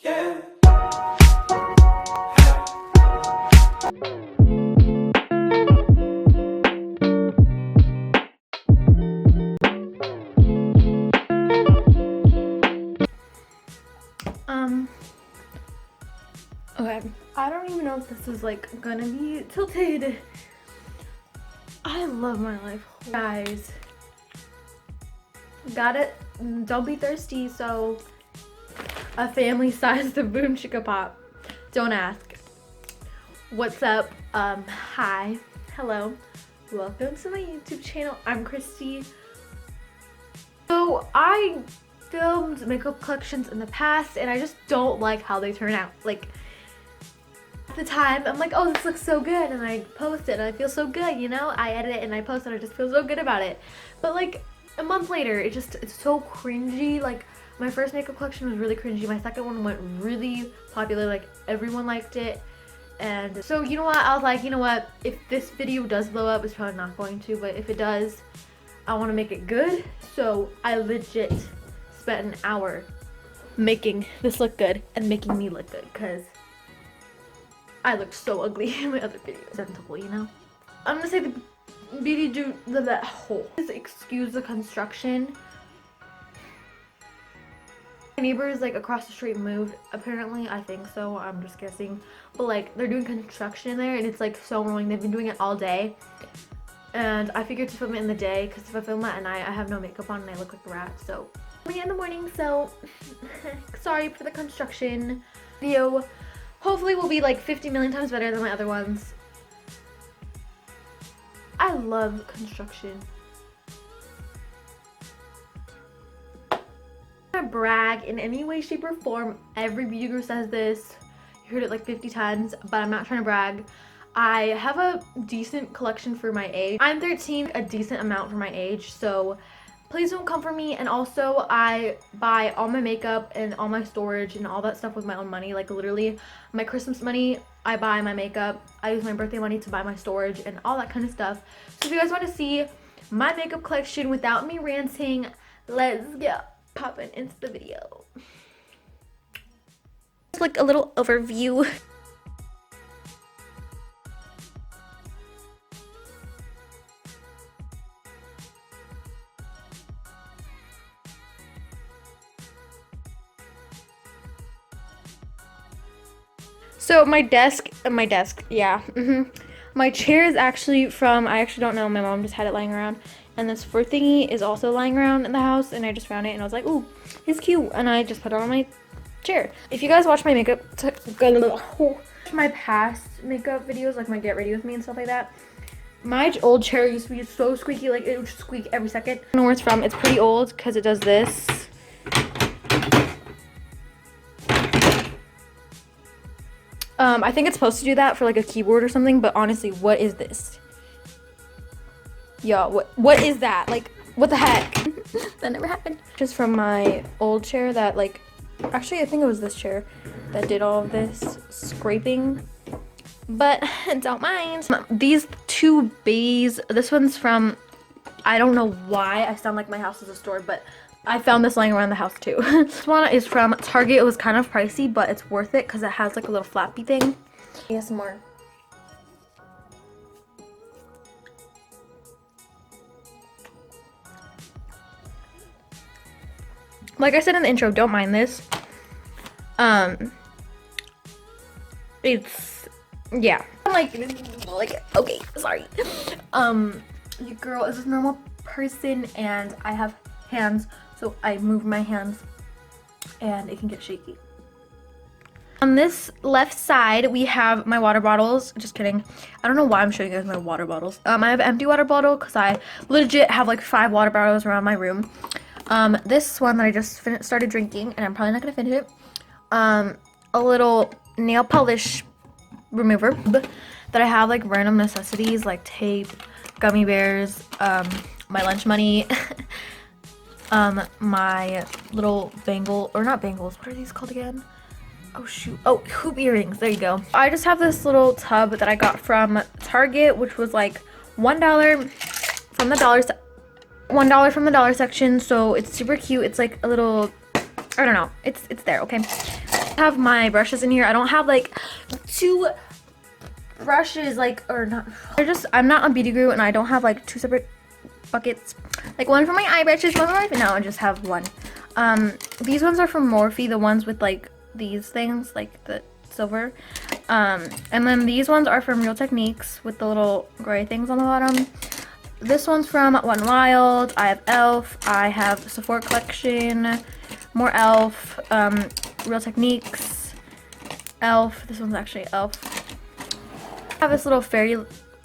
Yeah. Okay, I don't even know if this is like gonna be tilted. I love my life, guys. Got it. Don't be thirsty. So, a family-sized boom chicka pop. Don't ask. What's up? Hi, hello, welcome to my YouTube channel. I'm Christy. So I filmed makeup collections in the past, and I just don't like how they turn out. Like, at the time, I'm like, oh, this looks so good, and I post it, and I feel so good, you know? I edit it, and I post it, I just feel so good about it. But like, a month later, it's so cringy. Like, my first makeup collection was really cringy. My second one went really popular, like, everyone liked it. And so, you know what, I was like, you know what, if this video does blow up, it's probably not going to, but if it does, I want to make it good. So I legit spent an hour making this look good and making me look good, because I looked so ugly in my other videos. Presentable, you know? I'm gonna say the beauty do that whole. Excuse the construction. My neighbors like across the street moved, apparently. I think so, I'm just guessing. But like, they're doing construction there, and it's like so annoying. They've been doing it all day. And I figured to film it in the day, because if I film that at night, I have no makeup on and I look like a rat. So, in the morning, so sorry for the construction video. Hopefully will be like 50 million times better than my other ones. I love construction. I'm not gonna brag in any way, shape, or form. Every beauty guru says this. You heard it like 50 times, but I'm not trying to brag. I have a decent collection for my age. I'm 13, a decent amount for my age, so please don't come for me. And also, I buy all my makeup and all my storage and all that stuff with my own money. Like, literally, my Christmas money, I buy my makeup. I use my birthday money to buy my storage and all that kind of stuff. So if you guys want to see my makeup collection without me ranting, let's get popping into the video. Just like a little overview. So my desk, yeah. My chair is actually from, I actually don't know, my mom just had it lying around. And this fur thingy is also lying around in the house, and I just found it, and I was like, ooh, it's cute. And I just put it on my chair. If you guys watch my my past makeup videos, like my get ready with me and stuff like that, my old chair used to be so squeaky, like it would just squeak every second. I don't know where it's from. It's pretty old because it does this. I think it's supposed to do that for like a keyboard or something, but honestly, what is this? Yo, what is that? Like, what the heck? That never happened. Just from my old chair that like, actually I think it was this chair that did all of this scraping, but don't mind. These two bays, this one's from, I don't know why I sound like my house is a store, but I found this lying around the house too. This one is from Target. It was kind of pricey, but it's worth it because it has like a little flappy thing. ASMR. Like I said in the intro, don't mind this. It's, yeah. I'm like, okay, sorry. Your girl is a normal person, and I have hands, so I move my hands and it can get shaky. On this left side, we have my water bottles. Just kidding. I don't know why I'm showing you guys my water bottles. I have an empty water bottle because I legit have like 5 water bottles around my room. This one that I just started drinking, and I'm probably not gonna finish it. A little nail polish remover that I have, like random necessities like tape, gummy bears, my lunch money, my little bangle, or not bangles, what are these called again? Oh shoot, oh, hoop earrings, there you go. I just have this little tub that I got from Target, which was like $1 from the $1 from the dollar section, so it's super cute. It's like a little, I don't know, it's there, okay? I have my brushes in here. I don't have like 2 brushes, like, or not. I'm not a beauty guru, and I don't have like 2 separate buckets. Like one for my eye brushes, one for my, no, I just have one. These ones are from Morphe, the ones with like these things, like the silver. And then these ones are from Real Techniques with the little gray things on the bottom. This one's from Wet n Wild. I have e.l.f. I have Sephora Collection, more e.l.f. Real Techniques, e.l.f. This one's actually e.l.f. I have this little fairy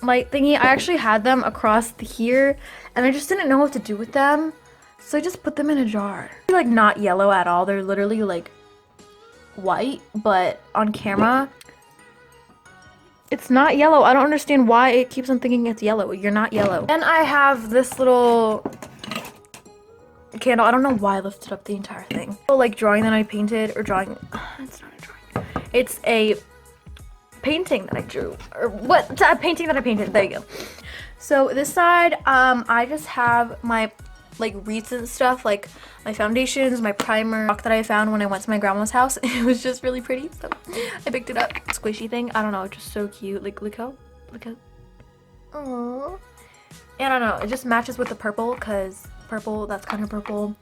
light thingy. I actually had them across here, and I just didn't know what to do with them, so I just put them in a jar. They're like not yellow at all. They're literally like white, but on camera it's not yellow. I don't understand why it keeps on thinking it's yellow. You're not yellow. And I have this little candle. I don't know why I lifted up the entire thing. So, like drawing that I painted, or drawing, it's not a drawing. It's a painting that I drew, or what, a painting that I painted. There you go. So this side, I just have my like recent stuff, like my foundations, my primer that I found when I went to my grandma's house. It was just really pretty, so I picked it up. Squishy thing, I don't know, it's just so cute. Like look how aww. And I don't know, it just matches with the purple, because purple, that's kind of purple.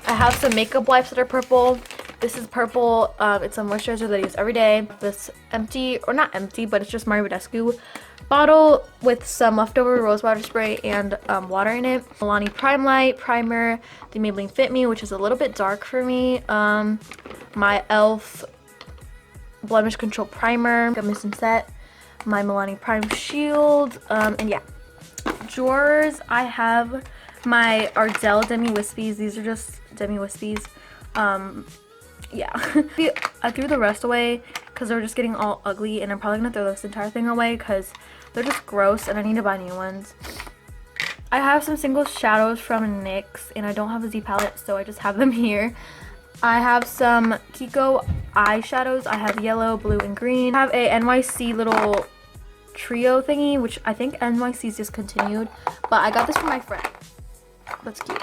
I have some makeup wipes that are purple. This is purple. It's a moisturizer that I use every day. This empty, or not empty, but it's just Mario Badescu bottle with some leftover rose water spray and water in it. Milani Prime Light primer, the Maybelline Fit Me, which is a little bit dark for me. My e.l.f. blemish control primer, got missing set. My Milani Prime Shield, and yeah. Drawers, I have my Ardell Demi Wispies. These are just Demi Wispies. Yeah. I threw the rest away because they're just getting all ugly, and I'm probably gonna throw this entire thing away because they're just gross and I need to buy new ones. I have some single shadows from NYX, and I don't have a Z palette, so I just have them here. I have some Kiko eyeshadows. I have yellow, blue, and green. I have a NYC little trio thingy, which I think NYC's discontinued, but I got this from my friend. That's cute.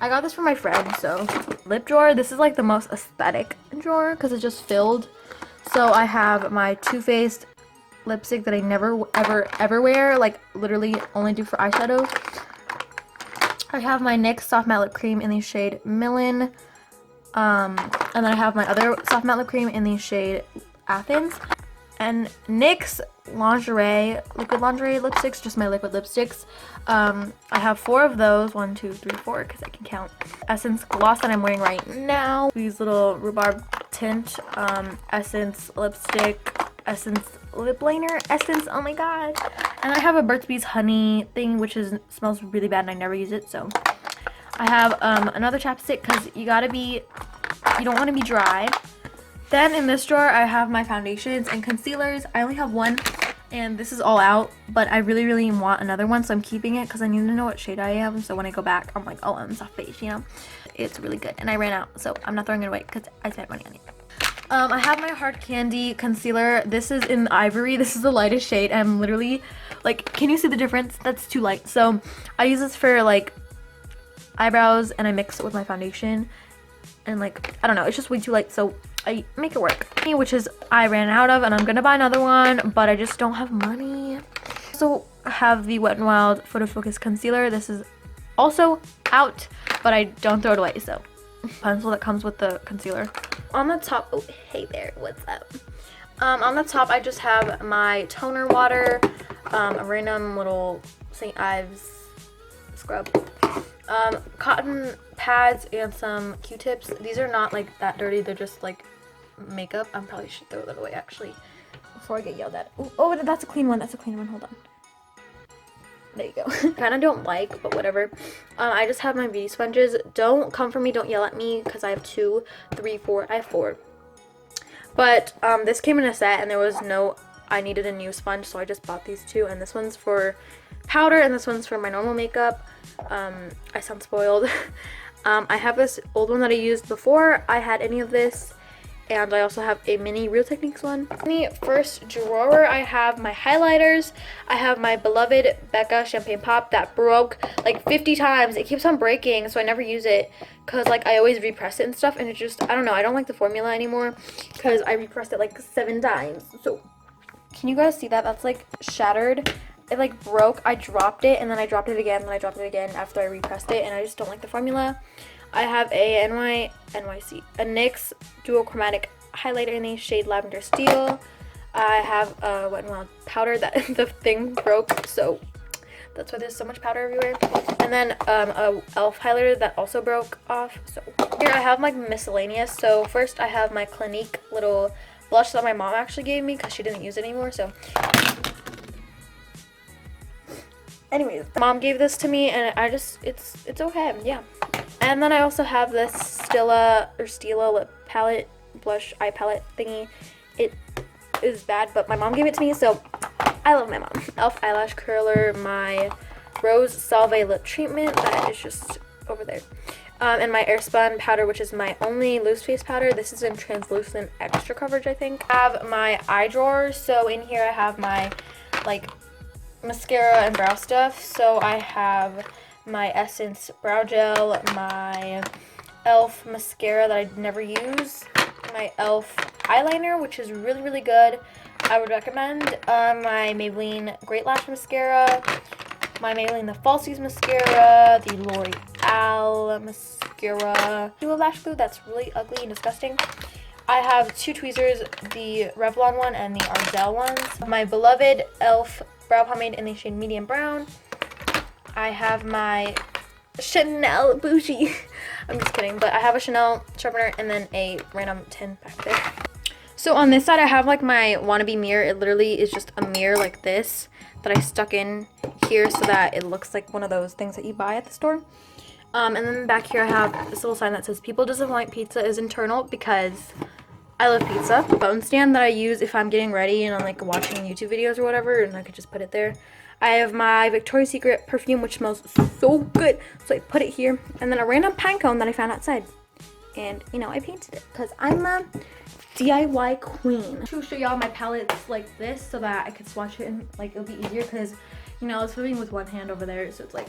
I got this from my friend. So lip drawer, this is like the most aesthetic drawer because it's just filled. So I have my Too Faced lipstick that I never ever wear, like literally only do for eyeshadow. I have my NYX soft matte lip cream in the shade Millen, and then I have my other soft matte lip cream in the shade Athens. And NYX lingerie, liquid lingerie lipsticks, just my liquid lipsticks. I have 4 of those, 1, 2, 3, 4, because I can count. Essence gloss that I'm wearing right now. These little rhubarb tint, Essence lipstick, Essence lip liner, Essence, oh my god. And I have a Burt's Bees honey thing, which smells really bad and I never use it, so. I have another chapstick because you don't want to be dry. Then in this drawer, I have my foundations and concealers. I only have one, and this is all out, but I really, really want another one, so I'm keeping it because I need to know what shade I am, so when I go back, I'm like, oh, I'm soft beige, you know? It's really good, and I ran out, so I'm not throwing it away because I spent money on it. I have my Hard Candy concealer. This is in Ivory. This is the lightest shade. I'm literally, like, can you see the difference? That's too light. So I use this for, like, eyebrows, and I mix it with my foundation, and, like, I don't know, it's just way too light, so I make it work. Which is, I ran out of, and I'm gonna buy another one, but I just don't have money. So I have the Wet n Wild Photo Focus Concealer. This is also out, but I don't throw it away, so. Pencil that comes with the concealer. On the top, oh, hey there, what's up? On the top, I just have my toner water, a random little St. Ives scrub, cotton pads, and some Q-tips. These are not like that dirty, they're just like makeup. I probably should throw that away actually before I get yelled at. Oh, that's a clean one, hold on. There you go. Kind of don't like, but whatever. I just have my beauty sponges. Don't come for me, don't yell at me, because I have 2, 3, 4. I have 4. But this came in a set, and there was I needed a new sponge, so I just bought these 2, and this one's for powder, and this one's for my normal makeup. I sound spoiled. I have this old one that I used before I had any of this, and I also have a mini Real Techniques one. In the first drawer, I have my highlighters. I have my beloved Becca Champagne Pop that broke like 50 times. It keeps on breaking, so I never use it because like I always repress it and stuff, and it just, I don't know, I don't like the formula anymore because I repressed it like 7 times. So can you guys see that? That's like shattered. It like broke. I dropped it, and then I dropped it again, and then I dropped it again after I repressed it, and I just don't like the formula. I have a NYX duochromatic highlighter in the shade Lavender Steel. I have a Wet n Wild powder that the thing broke, so that's why there's so much powder everywhere. And then a e.l.f. highlighter that also broke off. So here I have like Miscellaneous. So first I have my Clinique little blush that my mom actually gave me because she didn't use it anymore. So anyways, mom gave this to me, and I just, it's okay, yeah. And then I also have this Stila lip palette, blush eye palette thingy. It is bad, but my mom gave it to me, so I love my mom. e.l.f. eyelash curler, my Rose Salve lip treatment that is just over there. And my Airspun powder, which is my only loose face powder. This is in translucent extra coverage, I think. I have my eye drawer, so in here I have my like mascara and brow stuff. So I have my Essence brow gel, my e.l.f. mascara that I never use, my e.l.f. eyeliner, which is really, really good. I would recommend my Maybelline Great Lash Mascara, my Maybelline The Falsies Mascara, the L'Oreal Mascara, Duo Lash Glue that's really ugly and disgusting. I have 2 tweezers, the Revlon one and the Ardell ones. My beloved e.l.f. brow pomade in the shade Medium Brown. I have my Chanel bougie. I'm just kidding, but I have a Chanel sharpener and then a random tin back there. So on this side, I have like my wannabe mirror. It literally is just a mirror like this that I stuck in here so that it looks like one of those things that you buy at the store. And then back here, I have this little sign that says "People Disappoint Pizza is internal," because I love pizza. Phone stand that I use if I'm getting ready and I'm like watching YouTube videos or whatever, and I could just put it there. I have my Victoria's Secret perfume, which smells so good, so I put it here. And then a random pine cone that I found outside. And, you know, I painted it because I'm a DIY queen. To show y'all my palettes like this so that I could swatch it and, like, it'll be easier because, you know, I was filming with one hand over there, so it's like...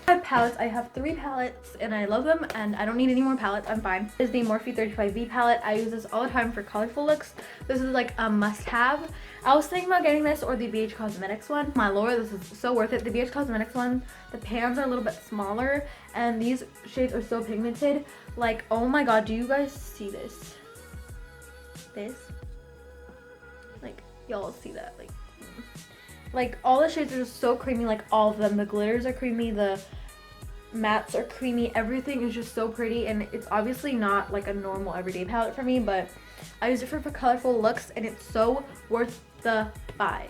I have palettes. I have 3 palettes and I love them, and I don't need any more palettes. I'm fine. This is the Morphe 35V palette. I use this all the time for colorful looks. This is like a must-have. I was thinking about getting this or the BH Cosmetics one. My lord, this is so worth it. The BH Cosmetics one, the pans are a little bit smaller and these shades are so pigmented. Like, oh my god, do you guys see this? This? Like, y'all see that? Like all the shades are just so creamy, like all of them. The glitters are creamy, the mattes are creamy, everything is just so pretty, and it's obviously not like a normal everyday palette for me, but I use it for colorful looks, and it's so worth the buy.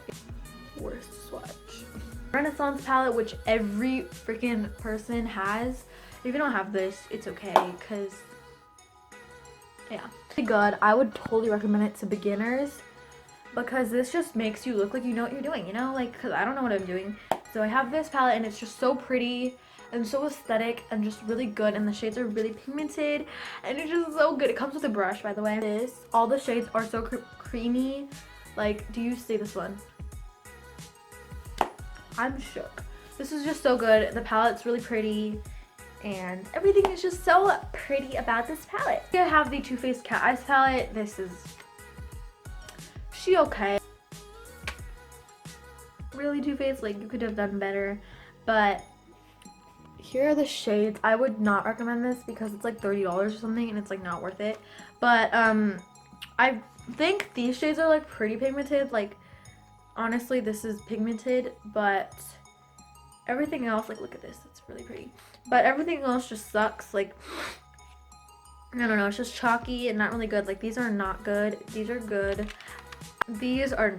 Worst swatch. Renaissance palette, which every freaking person has. If you don't have this, it's okay, because yeah. Pretty good. I would totally recommend it to beginners, because this just makes you look like you know what you're doing, you know, like, because I don't know what I'm doing. So I have this palette, and it's just so pretty and so aesthetic and just really good, and the shades are really pigmented, and it's just so good. It comes with a brush, by the way. All the shades are so creamy. Like, do you see this one? I'm shook. This is just so good. The palette's really pretty, and everything is just so pretty about this palette. I have the Too Faced Cat Eyes palette. This is... she okay. Really, Too Faced, like, you could have done better, but here are the shades. I would not recommend this because it's like $30 or something, and it's like not worth it. But I think these shades are like pretty pigmented. Like, honestly, this is pigmented, but everything else, like, look at this, it's really pretty, but everything else just sucks. Like, I don't know, it's just chalky and not really good. Like, these are not good. These are good. These are,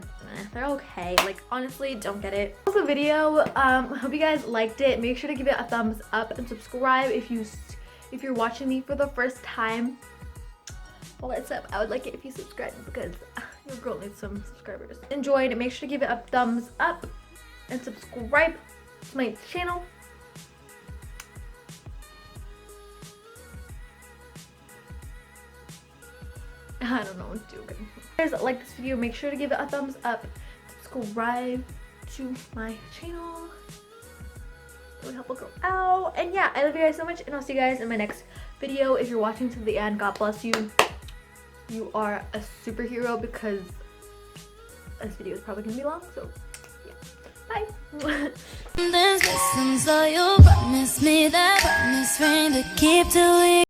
they're okay. Like, honestly, don't get it. That was the video. Hope you guys liked it. Make sure to give it a thumbs up and subscribe if you're watching me for the first time. Well, what's up? I would like it if you subscribe, because your girl needs some subscribers. Enjoyed. Make sure to give it a thumbs up and subscribe to my channel. I don't know what to do. If you guys like this video, make sure to give it a thumbs up. Subscribe to my channel. It would help a girl out. And yeah, I love you guys so much, and I'll see you guys in my next video. If you're watching to the end, God bless you. You are a superhero, because this video is probably gonna be long. So yeah, bye. So you promise me that promise ring to keep till we